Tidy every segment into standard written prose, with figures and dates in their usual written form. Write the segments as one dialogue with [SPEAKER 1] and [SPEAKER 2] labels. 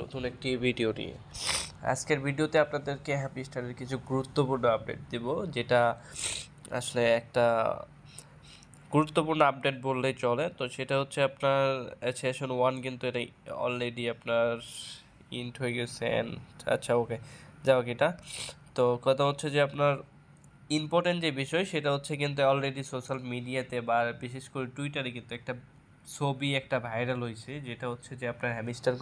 [SPEAKER 1] নতুন একটি ভিডিও নিয়ে আজকের ভিডিওতে আপনাদেরকে হ্যাপি স্টারের কিছু গুরুত্বপূর্ণ আপডেট দেব, যেটা আসলে একটা গুরুত্বপূর্ণ আপডেট বললেই চলে। তো সেটা হচ্ছে আপনার সেশন 1 কিন্তু এটা অলরেডি আপনার ইন্ট হয়ে গেছে। আচ্ছা, ওকে, যাও এটা। তো কথা হচ্ছে যে আপনার ইম্পর্টেন্ট যে বিষয় সেটা হচ্ছে কিন্তু অলরেডি সোশ্যাল মিডিয়াতে বা বিশেষ করে টুইটারে কিন্তু একটা ছবি একটা ভাইরাল হয়েছে, যেটা হচ্ছে যে আপনার হ্যামস্টার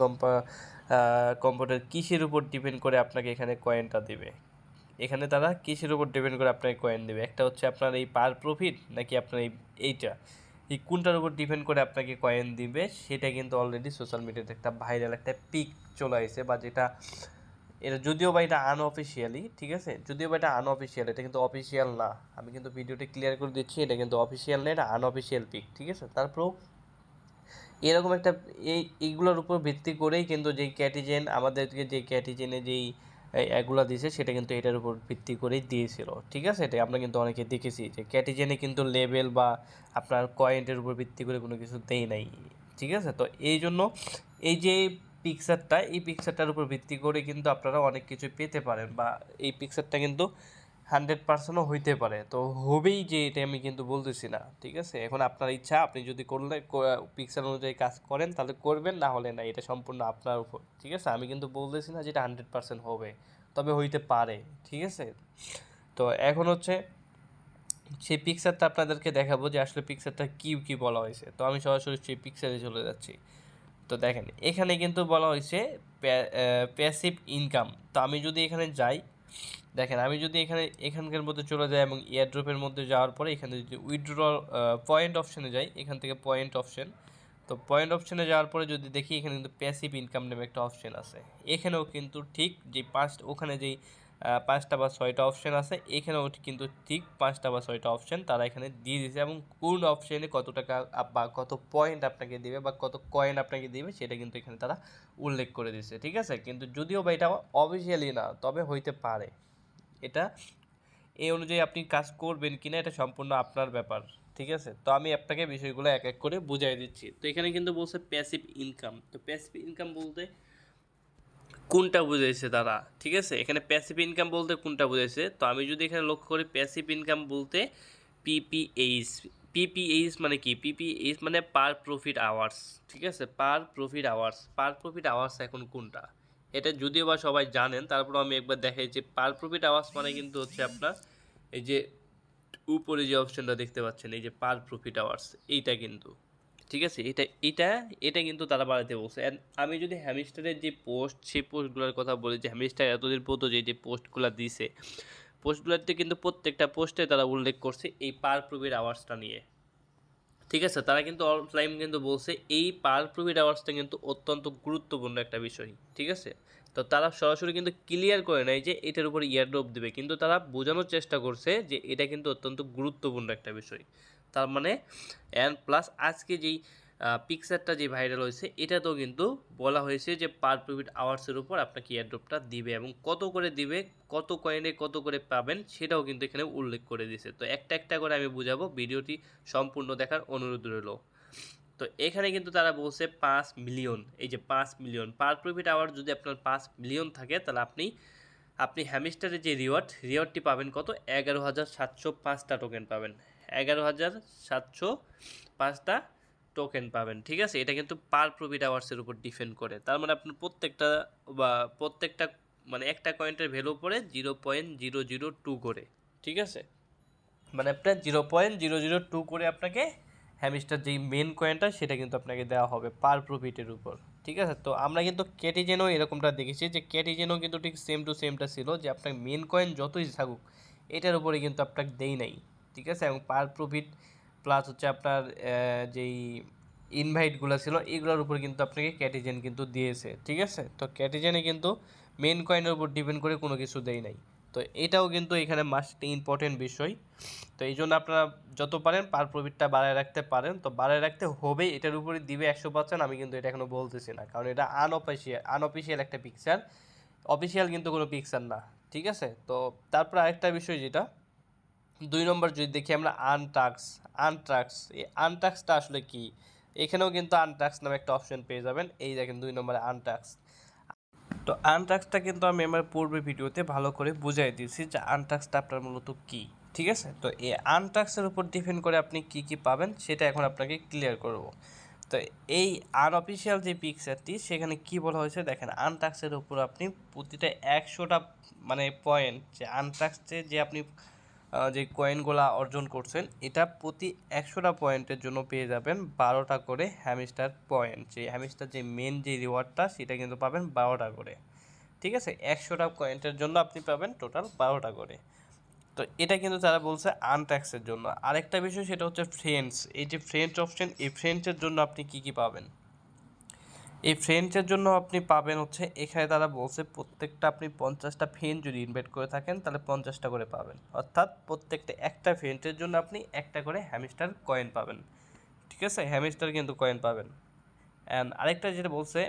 [SPEAKER 1] কম্পিউটার কিসের উপর ডিপেন্ড করে আপনাকে এখানে কয়েনটা দেবে। এখানে তারা কিসের উপর ডিপেন্ড করে আপনাকে কয়েন দেবে, একটা হচ্ছে আপনার এই পার প্রফিট নাকি আপনার এইটা এই কোনটার উপর ডিপেন্ড করে আপনাকে কয়েন দিবে, সেটা কিন্তু অলরেডি সোশ্যাল মিডিয়াতে একটা ভাইরাল একটা পিক চলে আসছে। বা যেটা এটা যদিও বা এটা আনঅফিসিয়ালি, ঠিক আছে, যদিও বা এটা আনঅফিসিয়াল, এটা কিন্তু অফিসিয়াল না। আমি কিন্তু ভিডিওটি ক্লিয়ার করে দিচ্ছি, এটা কিন্তু অফিসিয়াল না, এটা আনঅফিসিয়াল পিক, ঠিক আছে। তারপরেও এরকম একটা এইগুলোর উপর ভিত্তি করেই কিন্তু যেই ক্যাটিজেন আমাদেরকে যে ক্যাটিজেনে যেই এগুলা দিয়েছে সেটা কিন্তু এটার উপর ভিত্তি করেই দিয়েছিল, ঠিক আছে। এটা আমরা কিন্তু অনেকে দেখেছি যে ক্যাটিজেনে কিন্তু লেভেল বা আপনার কয়েন্টের উপর ভিত্তি করে কোনো কিছু দেই নাই, ঠিক আছে। তো এই জন্য এই যে এই পিকচারটার উপর ভিত্তি করে কিন্তু আপনারা অনেক কিছু পেতে পারেন, বা এই পিকচারটা কিন্তু 100%ও হইতে পারে। তো হবেই যে এটা আমি কিন্তু বলতেছি না, ঠিক আছে। এখন আপনার ইচ্ছা, আপনি যদি করলে পিক্সেল অনুযায়ী কাজ করেন তাহলে করবেন, না হলে না, এটা সম্পূর্ণ আপনার উপর, ঠিক আছে। আমি কিন্তু বলতেছি না যেটা 100% হবে, তবে হইতে পারে, ঠিক আছে। তো এখন হচ্ছে সেই পিকচারটা আপনাদেরকে দেখাবো যে আসলে পিকচারটা কী কী বলা হয়েছে। তো আমি সরাসরি সেই পিকচারে চলে যাচ্ছি। তো দেখেন, এখানে কিন্তু বলা হয়েছে প্যাসিভ ইনকাম। তো আমি যদি এখানে যাই, দেখেন, আমি যদি এখানকার মধ্যে চলে যাই এবং এয়ারড্রপের মধ্যে যাওয়ার পরে এখানে যদি উইথড্র পয়েন্ট অপশানে যাই, এখান থেকে পয়েন্ট অপশান, তো পয়েন্ট অপশানে যাওয়ার পরে যদি দেখি এখানে কিন্তু প্যাসিভ ইনকাম নামে একটা অপশান আছে। এখানেও কিন্তু ঠিক যে ওখানে যেই 5টা বা 6টা অপশান আছে, এখানেও কিন্তু ঠিক 5টা বা 6টা অপশান তারা এখানে দিয়ে দিয়েছে, এবং কোন অপশানে কত টাকা বা কত পয়েন্ট আপনাকে দিবে বা কত কয়েন আপনাকে দিবে সেটা কিন্তু এখানে তারা উল্লেখ করে দিয়েছে, ঠিক আছে। কিন্তু যদিও বা এটা অফিসিয়ালি না, তবে হইতে পারে। এটা এই অনুযায়ী আপনি কাজ করবেন কিনা এটা সম্পূর্ণ আপনার ব্যাপার, ঠিক আছে। তো আমি আপনাকে বিষয়গুলো এক এক করে বুঝাই দিচ্ছি। তো এখানে কিন্তু বলছে প্যাসিভ ইনকাম। তো প্যাসিভ ইনকাম বলতে কোনটা বুঝাইছে তারা, ঠিক আছে। এখানে প্যাসিভ ইনকাম বলতে কোনটা বুঝাইছে, তো আমি যদি এখানে লক্ষ্য করি, প্যাসিভ ইনকাম বলতে পিপিএইচ। পিপিএইচ মানে কি? পিপিএইচ মানে পার প্রফিট আওয়ার্স, ঠিক আছে। পার প্রফিট আওয়ার্স এখন কোনটা, এটা যদিও বা সবাই জানেন, তারপর আমি একবার দেখাই যে পার প্রফিট আওয়ার্স মানে কিন্তু হচ্ছে আপনার এই যে উপরে যে অপশনটা দেখতে পাচ্ছেন, এই যে পার প্রফিট আওয়ার্স, এইটা কিন্তু, ঠিক আছে। এটা কিন্তু তারা বাড়াতে বলছে। অ্যান্ড আমি যদি হ্যামস্টারের যে পোস্ট, সেই পোস্টগুলোর কথা বলি, যে হ্যামস্টার এতদিন পর্যন্ত যে পোস্টগুলো দিছে, পোস্টগুলোতে কিন্তু প্রত্যেকটা পোস্টে তারা উল্লেখ করছে এই পার প্রফিট আওয়ার্সটা নিয়ে, ঠিক আছে। তারা কিন্তু অল টাইম কিন্তু বলছে এই পার প্রফিট আওয়ার্সটা কিন্তু অত্যন্ত গুরুত্বপূর্ণ একটা বিষয়, ঠিক আছে। তো তারা সরাসরি কিন্তু ক্লিয়ার করে নাই যে এটার উপর ইয়ারড্রপ দেবে, কিন্তু তারা বোঝানোর চেষ্টা করছে যে এটা কিন্তু অত্যন্ত গুরুত্বপূর্ণ একটা বিষয়। তার মানে অ্যান্ড প্লাস আজকে যেই পিকচারটা যে ভাইরাল হয়েছে, এটাতেও কিন্তু বলা হয়েছে যে পার প্রফিট আওয়ার্সের উপর আপনাকে এয়ারড্রপটা দিবে, এবং কত করে দিবে, কত কয়েনে কত করে পাবেন, সেটাও কিন্তু এখানে উল্লেখ করে দিয়েছে। তো একটা একটা করে আমি বুঝাবো, ভিডিওটি সম্পূর্ণ দেখার অনুরোধ রইল। তো এখানে কিন্তু তারা বলছে 5 মিলিয়ন, এই যে 5 মিলিয়ন পার প্রফিট আওয়ার যদি আপনার 5 মিলিয়ন থাকে, তাহলে আপনি হ্যামস্টারের যে রিওয়ার্ডটি পাবেন কত, 11,705টা টোকেন পাবেন। 11,705টা টোকেন পাবেন, ঠিক আছে। এটা কিন্তু পার প্রফিট আওয়ার্সের উপর ডিপেন্ড করে। তার মানে আপনার প্রত্যেকটা মানে একটা কয়েন্টের ভ্যালু পড়ে 0.002 করে, ঠিক আছে। মানে আপনার 0.002 করে আপনাকে হ্যামস্টার যেই মেন কয়েনটা সেটা কিন্তু আপনাকে দেওয়া হবে পার প্রফিটের উপর, ঠিক আছে। তো আমরা কিন্তু ক্যাটিজেনও এরকমটা দেখেছি, যে ক্যাটিজেনও কিন্তু ঠিক সেম টু সেমটা ছিল, যে আপনার মেন কয়েন যতই থাকুক এটার উপরে কিন্তু আপনাকে দেই নাই, ঠিক আছে। এবং পার প্রফিট প্লাস হচ্ছে আপনার যেই ইনভাইটগুলো ছিল এগুলোর উপর কিন্তু আপনাকে ক্যাটিজেন কিন্তু দিয়েছে, ঠিক আছে। তো ক্যাটিজেনে কিন্তু মেন কয়েনের উপর ডিপেন্ড করে কোনো কিছু দেই নাই। তো এটাও কিন্তু এখানে মাস্ট ইম্পর্টেন্ট বিষয়। তো এই জন্য আপনারা যত পারেন পার প্রফিটটা বাড়ায় রাখতে পারেন, তো বাড়ায় রাখতে হবে, এটার উপরে দিবে 100%। আমি কিন্তু এটা এখনও বলতেছি না, কারণ এটা আনঅফিসিয়াল একটা পিকচার, অফিসিয়াল কিন্তু কোনো পিকচার না, ঠিক আছে। তো তারপর আরেকটা বিষয়, যেটা 2 নম্বর যদি দেখি আমরা, আনটাক্স এই আনটাক্সটা আসলে কি, এখানেও কিন্তু আনটাক্স নামে একটা অপশন পেয়ে যাবেন। এই দেখেন 2 নম্বরে তো আনটাক্সটা কিন্তু আমি আমার পূর্বে ভিডিওতে ভালো করে বুঝাই দিয়েছি যে আনটাক্সটা আপনার মূলত কী, ঠিক আছে। তো এই আনটাক্সের উপর ডিপেন্ড করে আপনি কি কি পাবেন সেটা এখন আপনাকে ক্লিয়ার করব। তো এই আনঅফিসিয়াল যে পিকচারটি সেখানে কি বলা হয়েছে দেখেন, আনটাক্সের উপর আপনি প্রতিটা 100টা মানে পয়েন্ট যে আনটাক্সে যে আপনি যে কয়েনগুলা অর্জন করছেন এটা প্রতি 100টা পয়েন্টের জন্য পেয়ে যাবেন 12টা করে হ্যামস্টার পয়েন্ট। যে হ্যামস্টার যে মেন যে রিওয়ার্ডটা সেটা কিন্তু পাবেন 12টা করে, ঠিক আছে। 100টা পয়েন্টের জন্য আপনি পাবেন টোটাল 12টা করে। তো এটা কিন্তু তারা বলছে আনট্যাক্সের জন্য। আরেকটা বিষয় সেটা হচ্ছে ফ্রেন্ডস, এই যে ফ্রেন্ডস অপশন, এই ফ্রেন্ডসের জন্য আপনি কি কি পাবেন। এই ফ্রেন্ডসের জন্য আপনি পাবেন হচ্ছে এখানে তারা বলছে প্রত্যেকটা আপনি 50টা ফ্রেন্ড যদি ইনভাইট করে থাকেন তাহলে 50টা করে পাবেন, অর্থাৎ প্রত্যেকটা একটা ফ্রেন্ডের জন্য আপনি একটা করে হ্যামস্টার কয়েন পাবেন, ঠিক আছে। হ্যামস্টার কিন্তু কয়েন পাবেন। অ্যান্ড আরেকটা যেটা বলছে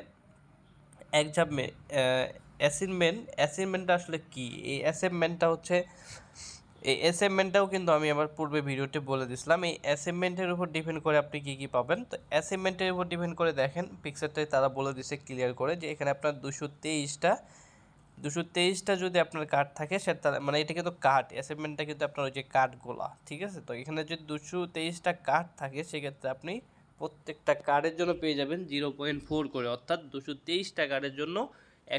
[SPEAKER 1] অ্যাসাইনমেন্টটা আসলে কি, এই অ্যাসাইনমেন্টটা হচ্ছে এই অ্যাসাইনমেন্টটাও কিন্তু আমি আমার পূর্বে ভিডিওতে বলে দিয়েছিলাম। এই অ্যাসাইনমেন্টের উপর ডিপেন্ড করে আপনি কী কী পাবেন। তো অ্যাসাইনমেন্টের উপর ডিপেন্ড করে দেখেন পিকচারটাই তারা বলে দিছে ক্লিয়ার করে যে এখানে আপনার 223টা যদি আপনার কার্ড থাকে সেটা মানে এটা কিন্তু কার্ড, অ্যাসাইনমেন্টটা কিন্তু আপনার ওই যে কার্ডগুলা, ঠিক আছে। তো এখানে যদি 223টা কার্ড থাকে সেক্ষেত্রে আপনি প্রত্যেকটা কার্ডের জন্য পেয়ে যাবেন 0.4 করে, অর্থাৎ 223টা কার্ডের জন্য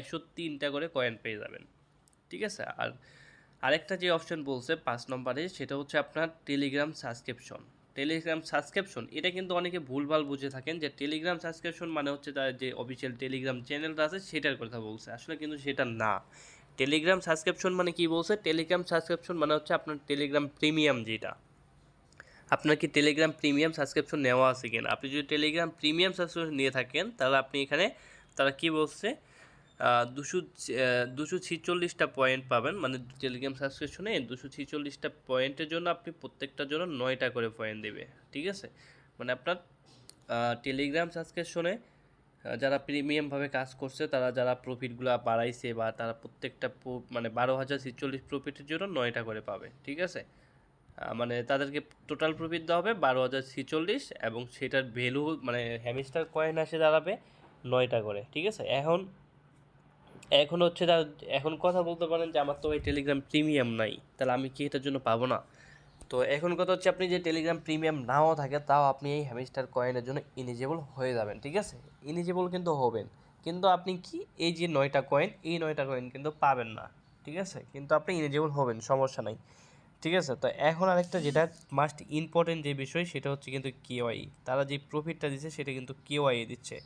[SPEAKER 1] 103টা করে কয়েন পেয়ে যাবেন, ঠিক আছে। আর আরেকটা যে অপশন বলছে 5 নম্বরে সেটা হচ্ছে আপনার টেলিগ্রাম সাবস্ক্রিপশন। এটা কিন্তু অনেকে ভুলভাল বুঝে থাকেন যে টেলিগ্রাম সাবস্ক্রিপশন মানে হচ্ছে তার যে অফিসিয়াল টেলিগ্রাম চ্যানেলটা আছে সেটার কথা বলছে, আসলে কিন্তু সেটা না। টেলিগ্রাম সাবস্ক্রিপশন মানে কি বলছে, টেলিগ্রাম সাবস্ক্রিপশন মানে হচ্ছে আপনার টেলিগ্রাম প্রিমিয়াম, যেটা আপনার কি টেলিগ্রাম প্রিমিয়াম সাবস্ক্রিপশন নেওয়া আছে কিনা। আপনি যদি টেলিগ্রাম প্রিমিয়াম সাবস্ক্রিপশন নিয়ে থাকেন তাহলে আপনি এখানে তারা কি বলছে 246টা পয়েন্ট পাবেন, মানে টেলিগ্রাম সাবস্ক্রিপশনে 246টা পয়েন্টের জন্য আপনি প্রত্যেকটার জন্য 9টা করে পয়েন্ট দেবে, ঠিক আছে। মানে আপনার টেলিগ্রাম সাবস্ক্রিপশনে যারা প্রিমিয়ামভাবে কাজ করছে, তারা যারা প্রফিটগুলো বাড়াইছে বা তারা প্রত্যেকটা মানে 12,046 প্রফিটের জন্য 9টা করে পাবে, ঠিক আছে। মানে তাদেরকে টোটাল প্রফিট দেওয়া হবে 12,046 এবং সেটার ভ্যালু মানে হ্যামস্টার কয়েন আসে দাঁড়াবে 9টা করে, ঠিক আছে। এখন হচ্ছে এখন কথা বলতে পারেন যে আমার তো ওই টেলিগ্রাম প্রিমিয়াম নাই, তাহলে আমি কি এটার জন্য পাবো না। তো এখন কথা হচ্ছে আপনি যে টেলিগ্রাম প্রিমিয়াম নাও থাকে তাও আপনি এই হ্যামস্টার কয়েনের জন্য ইলিজিবল হয়ে যাবেন, ঠিক আছে। ইলিজিবল কিন্তু হবেন, কিন্তু আপনি কি এই যে 9টা কয়েন, এই 9টা কয়েন কিন্তু পাবেন না, ঠিক আছে। কিন্তু আপনি ইলিজিবল হবেন, সমস্যা নাই, ঠিক আছে। তো এখন আরেকটা যেটা মাস্ট ইম্পর্টেন্ট যে বিষয় সেটা হচ্ছে কিন্তু কেওয়াই, তারা যে প্রফিটটা দিচ্ছে সেটা কিন্তু কেওয়াই দিচ্ছে,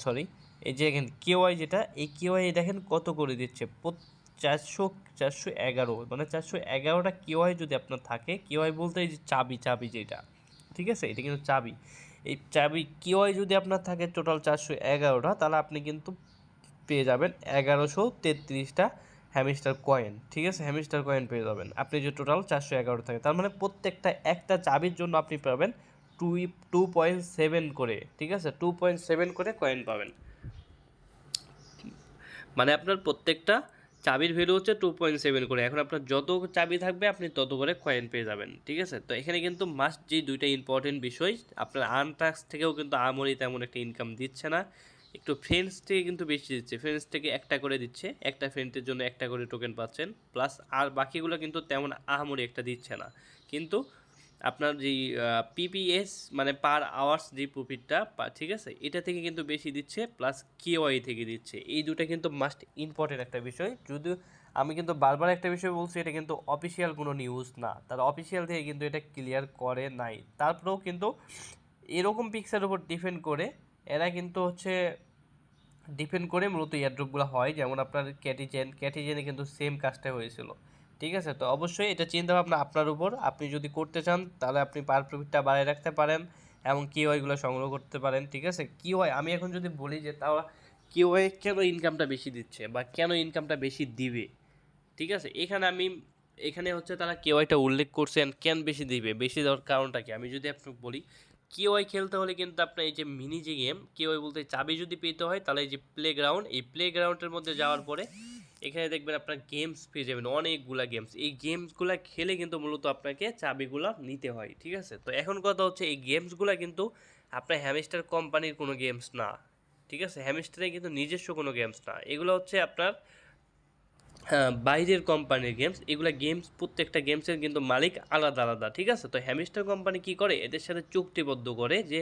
[SPEAKER 1] সরি এই যে এখানে কেওয়াই যেটা, এই কেওয়াই দেখেন কত করে দিচ্ছে 411, মানে 411টা কেওয়াই যদি আপনার থাকে, কেওয়াই বলতে এই যে চাবি যেটা, ঠিক আছে, এটা কিন্তু চাবি। এই চাবি কেওয়াই যদি আপনার থাকে টোটাল 411টা, তাহলে আপনি কিন্তু পেয়ে যাবেন 1133টা হ্যামস্টার কয়েন, ঠিক আছে। হ্যামস্টার কয়েন পেয়ে যাবেন আপনি যে টোটাল 411 থাকে, তার মানে প্রত্যেকটা একটা চাবির জন্য আপনি পাবেন 2.7 করে, ঠিক আছে, 2.7 করে কয়েন পাবেন। মানে আপনার প্রত্যেকটা চাবির ভ্যালু হচ্ছে 2.7 করে। এখন আপনার যত চাবি থাকবে আপনি তত করে কয়েন পেয়ে যাবেন, ঠিক আছে। তো এখানে কিন্তু মাস্ট যে দুইটা ইম্পর্টেন্ট বিষয়, আপনার আনটাক্স থেকেও কিন্তু আমরি তেমন একটা ইনকাম দিচ্ছে না, একটু ফ্রেন্ডস থেকে কিন্তু বেশি দিচ্ছে। ফ্রেন্ডস থেকে একটা করে দিচ্ছে, একটা ফ্রেন্ডের জন্য একটা করে টোকেন পাচ্ছেন প্লাস, আর বাকিগুলো কিন্তু তেমন আহামরি একটা দিচ্ছে না। কিন্তু আপনার যেই পিপিএস মানে পার আওয়ার্স যে প্রফিটটা, ঠিক আছে, এটা থেকে কিন্তু বেশি দিচ্ছে, প্লাস কেওয়াই থেকে দিচ্ছে। এই দুটো কিন্তু মাস্ট ইম্পর্টেন্ট একটা বিষয়। যদিও আমি কিন্তু বারবার একটা বিষয় বলছি, এটা কিন্তু অফিসিয়াল কোনো নিউজ না, তারা অফিসিয়াল থেকে কিন্তু এটা ক্লিয়ার করে নাই। তারপরেও কিন্তু এরকম পিক্সের উপর ডিপেন্ড করে এরা কিন্তু হচ্ছে ডিপেন্ড করে মূলত এয়ারড্রপগুলো হয়। যেমন আপনার ক্যাটিজেনে কিন্তু সেম কাজটা হয়েছিল, ঠিক আছে। তো অবশ্যই এটা চিন্তা ভাবনা আপনার উপর, আপনি যদি করতে চান তাহলে আপনি পার প্রফিটটা বাড়িয়ে রাখতে পারেন এবং কিওয়াইগুলো সংগ্রহ করতে পারেন, ঠিক আছে। কিওয়াই আমি এখন যদি বলি যে তাও কিওয়াই কেন ইনকামটা বেশি দিচ্ছে বা কেন ইনকামটা বেশি দিবে, ঠিক আছে, এখানে হচ্ছে তারা কেওয়াইটা উল্লেখ করছেন কেন বেশি দিবে, বেশি দেওয়ার কারণটা কি আমি যদি আপনাকে বলি। কেওয়াই খেলতে হলে কিন্তু আপনার এই যে মিনি যে গেম, কেওয়াই বলতে চাবি যদি পেতে হয় তাহলে এই যে প্লেগ্রাউন্ড, এই প্লেগ্রাউন্ডের মধ্যে যাওয়ার পরে এখানে দেখবেন আপনার গেমস পেয়ে যাবেন অনেকগুলা গেমস। এই গেমসগুলো খেলে কিন্তু মূলত আপনাকে চাবিগুলো নিতে হয়, ঠিক আছে। তো এখন কথা হচ্ছে এই গেমসগুলো কিন্তু আপনার হ্যামস্টার কোম্পানির কোনো গেমস না, ঠিক আছে, হ্যামস্টারে কিন্তু নিজস্ব কোনো গেমস না, এগুলো হচ্ছে আপনার বাইরের কোম্পানির গেমস। এগুলা গেমস, প্রত্যেকটা গেমসের কিন্তু মালিক আলাদা আলাদা। ঠিক আছে, তো হ্যামস্টার কোম্পানি কি করে, এদের সাথে চুক্তিবদ্ধ করে যে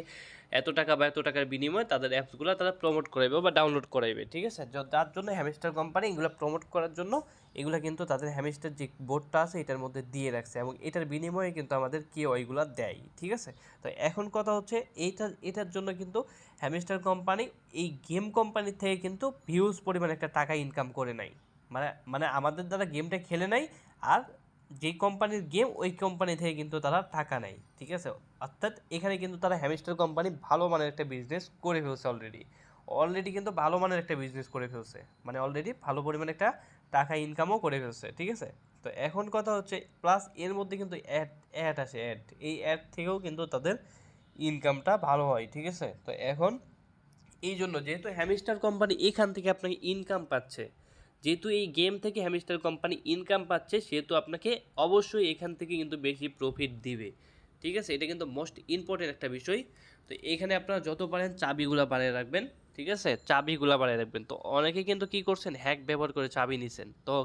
[SPEAKER 1] এত টাকা বা এত টাকার বিনিময়ে তাদের অ্যাপসগুলো তারা প্রমোট করাইবে বা ডাউনলোড করাইবে। ঠিক আছে, যার জন্য হ্যামস্টার কোম্পানি এগুলো প্রমোট করার জন্য এগুলো কিন্তু তাদের হ্যামস্টার যে বোর্ডটা আছে এটার মধ্যে দিয়ে রাখছে, এবং এটার বিনিময়ে কিন্তু আমাদের কেউ ওইগুলো দেয়। ঠিক আছে, তো এখন কথা হচ্ছে এটার জন্য কিন্তু হ্যামস্টার কোম্পানি এই গেম কোম্পানির থেকে কিন্তু হিউজ পরিমাণে একটা টাকা ইনকাম করে নেয়। মানে মানে আমাদের দ্বারা গেমটা খেলে নেয়, আর যেই কোম্পানির গেম ওই কোম্পানি থেকে কিন্তু তারা টাকা নেয়। ঠিক আছে, অর্থাৎ এখানে কিন্তু তারা হ্যামস্টার কোম্পানি ভালো মানের একটা বিজনেস করে ফেলছে অলরেডি। অলরেডি কিন্তু ভালো মানের একটা বিজনেস করে ফেলছে, মানে অলরেডি ভালো পরিমাণে একটা টাকা ইনকামও করে ফেলছে। ঠিক আছে, তো এখন কথা হচ্ছে প্লাস এর মধ্যে কিন্তু অ্যাড অ্যাড আসে, অ্যাড, এই অ্যাড থেকেও কিন্তু তাদের ইনকামটা ভালো হয়। ঠিক আছে, তো এখন এই জন্য যেহেতু হ্যামস্টার কোম্পানি এখান থেকে আপনাকে ইনকাম পাচ্ছে, যেহেতু এই গেম থেকে হ্যামস্টার কোম্পানি ইনকাম পাচ্ছে, সেহেতু আপনাকে অবশ্যই এখান থেকে কিন্তু বেশি প্রফিট দিবে। ঠিক আছে, এটা কিন্তু মোস্ট ইম্পর্টেন্ট একটা বিষয়। তো এখানে আপনারা যত পারেন চাবিগুলো বানিয়ে রাখবেন। ঠিক আছে, চাবিগুলো বানিয়ে রাখবেন। তো অনেকে কিন্তু কি করছেন, হ্যাক ব্যবহার করে চাবি নিছেন। তো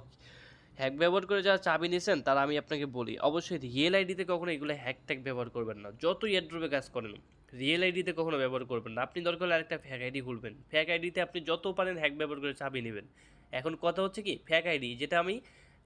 [SPEAKER 1] হ্যাক ব্যবহার করে যারা চাবি নিছেন তারা, আমি আপনাকে বলি, অবশ্যই রিয়েল আইডিতে কখনো এগুলো হ্যাক ট্যাক ব্যবহার করবেন না। যত এয়ারড্রপে কাজ করেন রিয়েল আইডিতে কখনো ব্যবহার করবেন না। আপনি দরকার হলে আরেকটা ফ্যাক আইডি খুলবেন, ফ্যাক আইডিতে আপনি যত পারেন হ্যাক ব্যবহার করে চাবি নেবেন। এখন কথা হচ্ছে কি, ফ্যাক আইডি যেটা আমি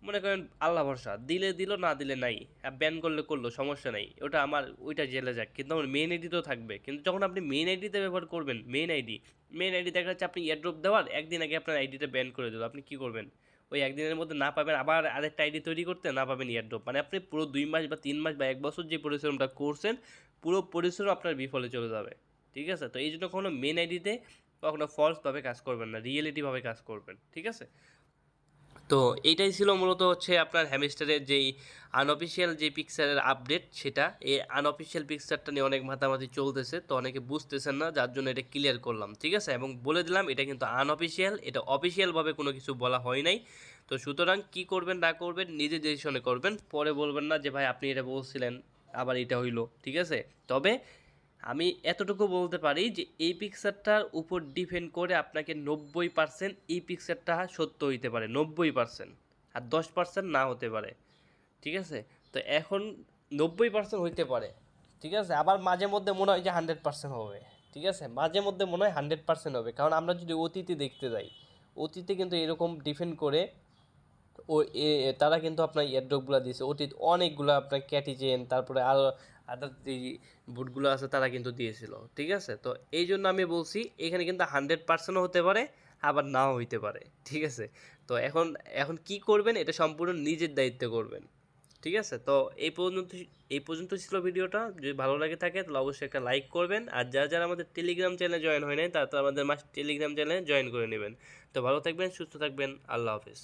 [SPEAKER 1] মনে করেন আল্লাহ ভরসা, দিলে দিল না দিলে নাই, ব্যান করলে করলো, সমস্যা নাই, ওটা আমার, ওইটা জেলে যাক, কিন্তু আমার মেন আইডি তো থাকবে। কিন্তু যখন আপনি মেন আইডিতে ব্যবহার করবেন, মেন আইডি দেখা যাচ্ছে আপনি এয়ারড্রপ দেওয়ার একদিন আগে আপনার আইডিটা ব্যান করে দিল, আপনি কি করবেন? ওই একদিনের মধ্যে না পাবেন আবার আরেকটা আইডি তৈরি করতে, না পাবেন এয়ারড্রপ, মানে আপনি পুরো 2 মাস বা 3 মাস বা 1 বছর যে পরিশ্রমটা করছেন, পুরো পরিশ্রম আপনার বিফলে চলে যাবে। ঠিক আছে, তো এই জন্য কখনো মেন আইডিতে কখনো ফলসভাবে কাজ করবেন না, রিয়েলিটিভাবে কাজ করবেন। ঠিক আছে, তো এইটাই ছিল মূলত হচ্ছে আপনার হ্যামস্টারের যেই আনঅফিসিয়াল যে পিকচারের আপডেট, সেটা এই আনঅফিসিয়াল পিকচারটা নিয়ে অনেক মাতামাতি চলতেছে, তো অনেকে বুঝতেছেন না, যার জন্য এটা ক্লিয়ার করলাম। ঠিক আছে, এবং বলে দিলাম এটা কিন্তু আনঅফিসিয়াল, এটা অফিসিয়ালভাবে কোনো কিছু বলা হয় নাই। তো সুতরাং কি করবেন না করবেন নিজে ডিসিশনে করবেন, পরে বলবেন না যে ভাই আপনি এটা বলছিলেন আবার এটা হইলো। ঠিক আছে, তবে আমি এতটুকু বলতে পারি যে এই পিকচারটার উপর ডিপেন্ড করে আপনাকে 90% এই পিকচারটা সত্য হইতে পারে, 90%, আর 10% না হতে পারে। ঠিক আছে, তো এখন 90% হইতে পারে। ঠিক আছে, আবার মাঝে মধ্যে মনে হয় যে 100% হবে। ঠিক আছে, মাঝে মধ্যে মনে হয় 100% হবে, কারণ আমরা যদি অতীতে দেখতে যাই, অতীতে কিন্তু এরকম ডিপেন্ড করে ও তারা কিন্তু আপনার এয়ারড্রপগুলো দিয়েছে অতীত অনেকগুলো, আপনার ক্যাটিজেন, তারপরে আরও আদার যে বুটগুলো আছে তারা কিন্তু দিয়েছিল। ঠিক আছে, তো এই জন্য আমি বলছি এখানে কিন্তু 100%ও হতে পারে, আবার নাও হইতে পারে। ঠিক আছে, তো এখন এখন কি করবেন এটা সম্পূর্ণ নিজের দায়িত্বে করবেন। ঠিক আছে, তো এই পর্যন্ত ছিল ভিডিওটা। যদি ভালো লাগে থাকে তাহলে অবশ্যই একটা লাইক করবেন, আর যারা যারা আমাদের টেলিগ্রাম চ্যানেলে জয়েন হয় নাই তারা তো আমাদের টেলিগ্রাম চ্যানেলে জয়েন করে নেবেন। তো ভালো থাকবেন, সুস্থ থাকবেন, আল্লাহ হাফেজ।